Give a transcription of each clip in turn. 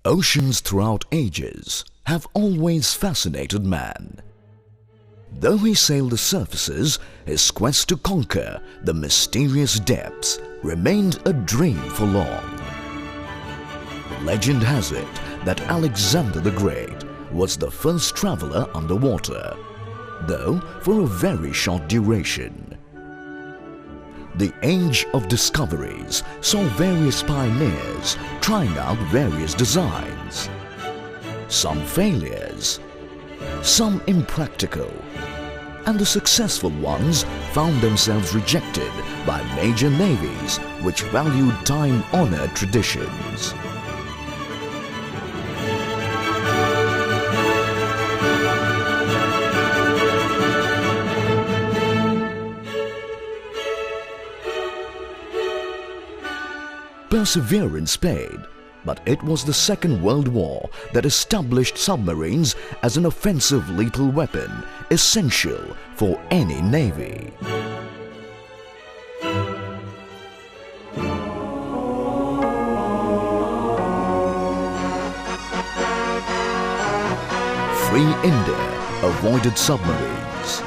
Oceans throughout ages have always fascinated man. Though he sailed the surfaces, his quest to conquer the mysterious depths remained a dream for long. Legend has it that Alexander the Great was the first traveler underwater, though for a very short duration. The age of discoveries saw various pioneers trying out various designs. Some failures, some impractical, and the successful ones found themselves rejected by major navies which valued time-honored traditions. Perseverance paid, but it was the Second World War that established submarines as an offensive lethal weapon essential for any navy. Free India avoided submarines.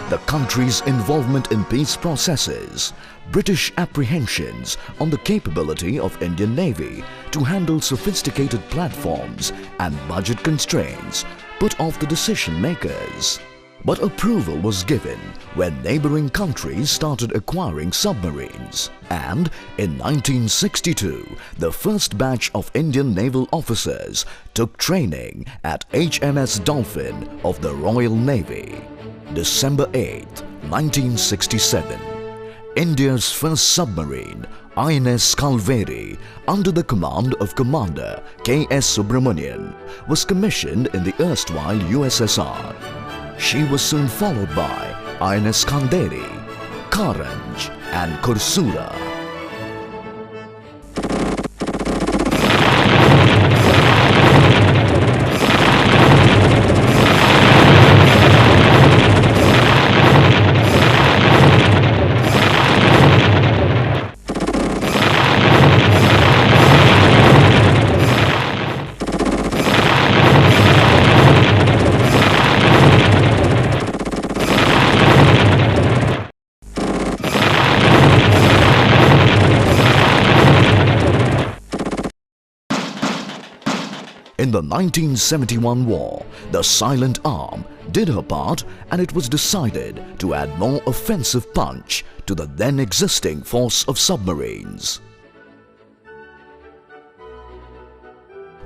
The country's involvement in peace processes, British apprehensions on the capability of Indian Navy to handle sophisticated platforms and budget constraints put off the decision makers. But approval was given when neighboring countries started acquiring submarines, and in 1962 the first batch of Indian naval officers took training at HMS Dolphin of the Royal Navy. December 8, 1967. India's first submarine, INS Kalveri, under the command of Commander K.S. Subramanian, was commissioned in the erstwhile USSR. She was soon followed by INS Kanderi, Karanj and Kursura. In the 1971 war, the Silent Arm did her part, and it was decided to add more offensive punch to the then existing force of submarines.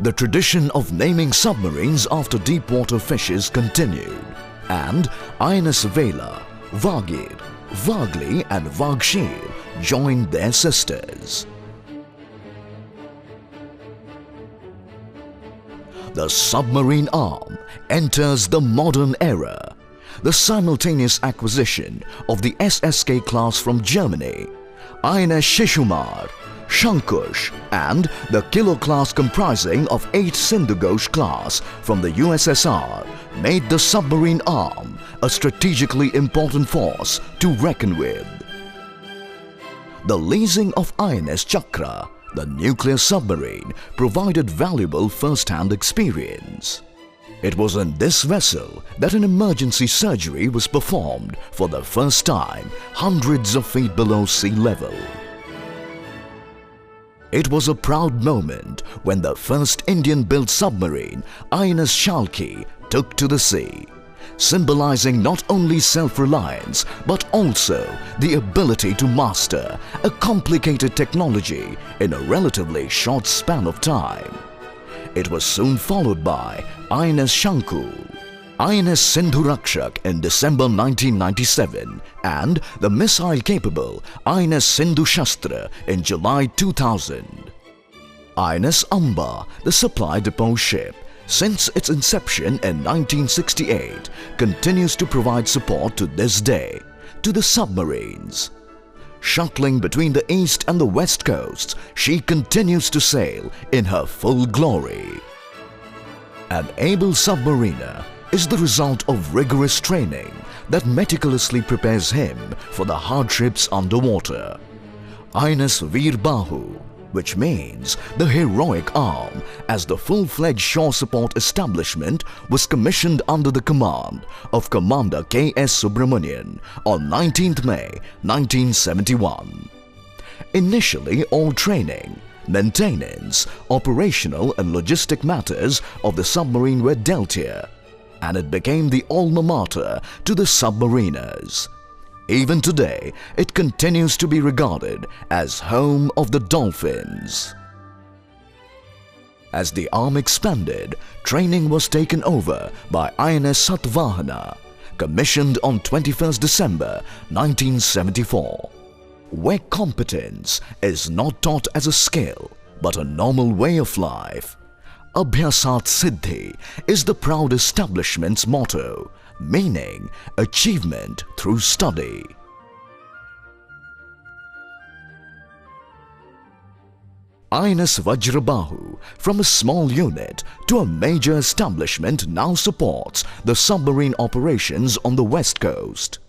The tradition of naming submarines after deep-water fishes continued, and INS Vela, Vagir, Vagli and Vagshir joined their sisters. The submarine arm enters the modern era. The simultaneous acquisition of the SSK class from Germany, INS Shishumar, Shankush and the Kilo class comprising of 8 Sindhu Ghosh class from the USSR made the submarine arm a strategically important force to reckon with. The leasing of INS Chakra, the nuclear submarine, provided valuable first-hand experience. It was in this vessel that an emergency surgery was performed for the first time hundreds of feet below sea level. It was a proud moment when the first Indian-built submarine, INS Shalki, took to the sea, symbolizing not only self-reliance but also the ability to master a complicated technology in a relatively short span of time. It was soon followed by INS Shanku, INS Sindhu Rakshak in December 1997 and the missile-capable INS Sindhu Shastra in July 2000. INS Amba, the supply depot ship, since its inception in 1968, continues to provide support to this day to the submarines. Shuttling between the east and the west coasts, she continues to sail in her full glory. An able submariner is the result of rigorous training that meticulously prepares him for the hardships underwater. INS Veer Bahu, which means the heroic arm, as the full-fledged shore support establishment was commissioned under the command of Commander K.S. Subramanian on 19th May 1971. Initially, all training, maintenance, operational and logistic matters of the submarine were dealt here, and it became the alma mater to the submariners. Even today, it continues to be regarded as home of the dolphins. As the arm expanded, training was taken over by INS Satvahana, commissioned on 21st December 1974. Where competence is not taught as a skill, but a normal way of life. Abhyasat Siddhi is the proud establishment's motto, meaning achievement through study. INS Vajrabahu, from a small unit to a major establishment, now supports the submarine operations on the West Coast.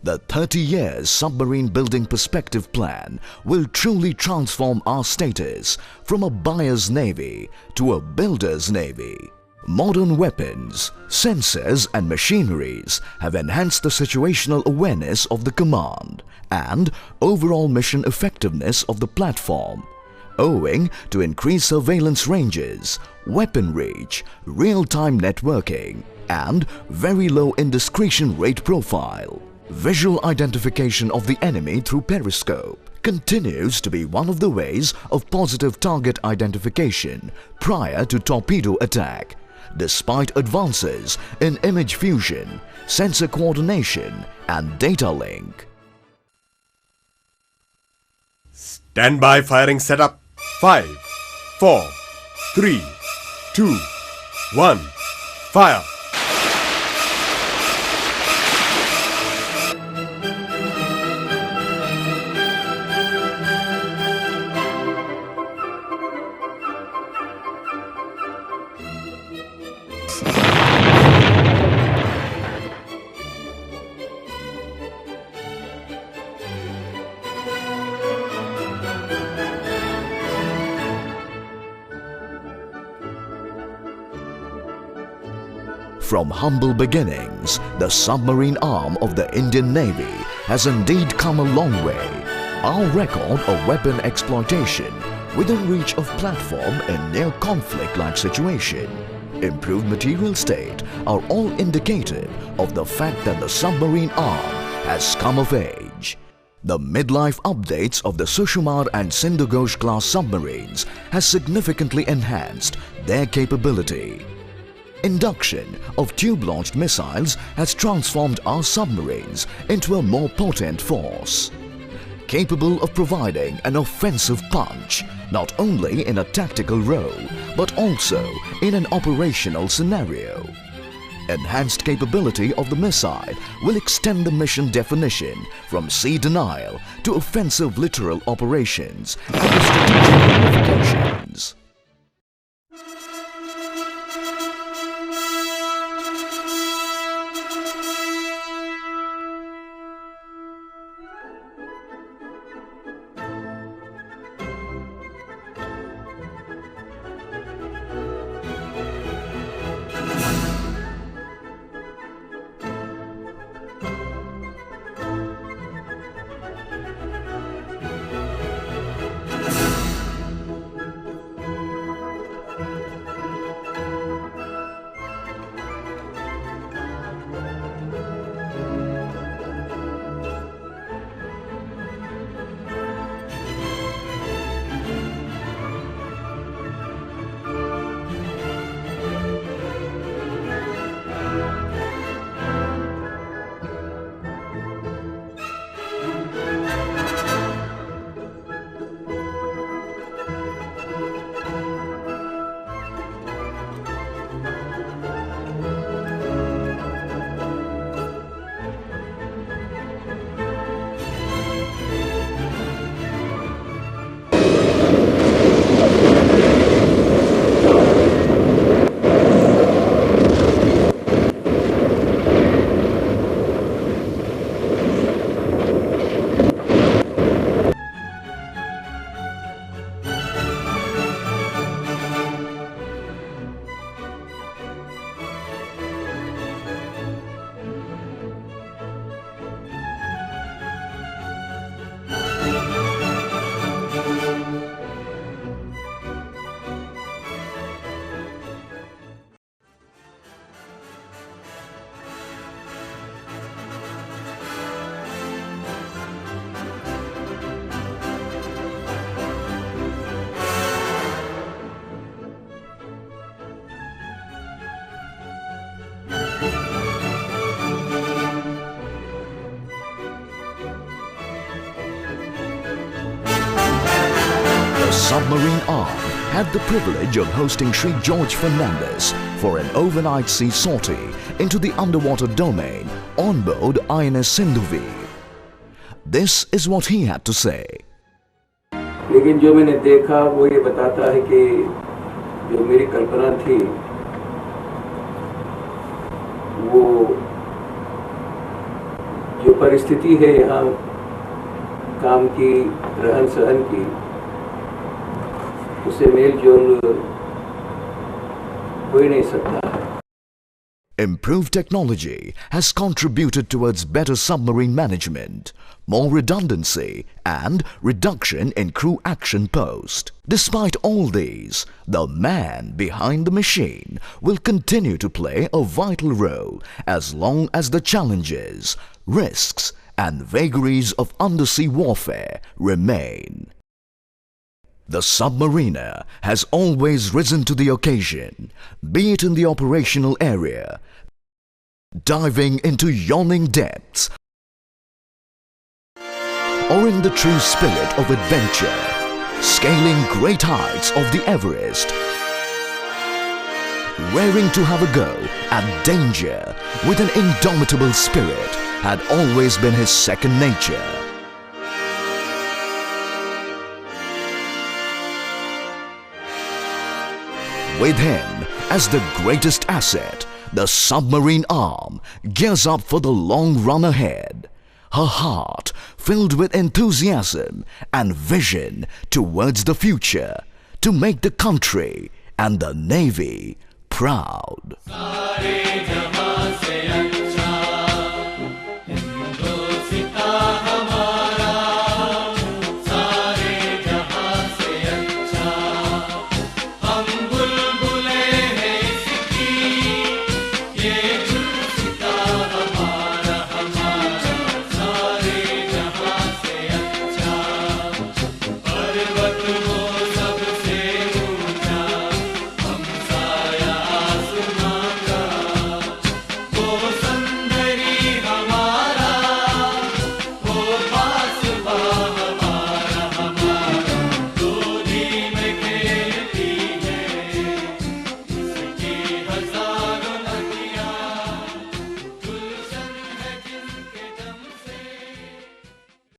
The 30 years submarine building perspective plan will truly transform our status from a buyer's navy to a builder's navy. Modern weapons, sensors and machineries have enhanced the situational awareness of the command and overall mission effectiveness of the platform, owing to increased surveillance ranges, weapon reach, real-time networking and very low indiscretion rate profile. Visual identification of the enemy through periscope continues to be one of the ways of positive target identification prior to torpedo attack, despite advances in image fusion, sensor coordination and data link. Standby firing setup. 5, 4, 3, 2, 1, fire! From humble beginnings, the submarine arm of the Indian Navy has indeed come a long way. Our record of weapon exploitation within reach of platform in near conflict-like situation, improved material state are all indicative of the fact that the submarine arm has come of age. The midlife updates of the Sushumar and Sindhu Ghosh class submarines has significantly enhanced their capability. Induction of tube-launched missiles has transformed our submarines into a more potent force, capable of providing an offensive punch not only in a tactical role but also in an operational scenario. Enhanced capability of the missile will extend the mission definition from sea denial to offensive littoral operations and the strategic ramifications. submarine arm had the privilege of hosting Sri George Fernandez for an overnight sea sortie into the underwater domain on board INS Sindhuvi. This is what he had to say. लेकिन जो मैंने देखा वो ये बताता है कि जो मेरी कल्पना थी वो जो परिस्थिति है यहाँ काम की रहन सहन की उसे मेल जोल हो ही नहीं सकता है. Improved technology has contributed towards better submarine management, more redundancy and reduction in crew action post. Despite all these, the man behind the machine will continue to play a vital role as long as the challenges, risks and vagaries of undersea warfare remain. The submariner has always risen to the occasion, be it in the operational area, diving into yawning depths, or in the true spirit of adventure, scaling great heights of the Everest, raring to have a go at danger with an indomitable spirit had always been his second nature. With him as the greatest asset, the submarine arm gears up for the long run ahead. Her heart filled with enthusiasm and vision towards the future to make the country and the Navy proud.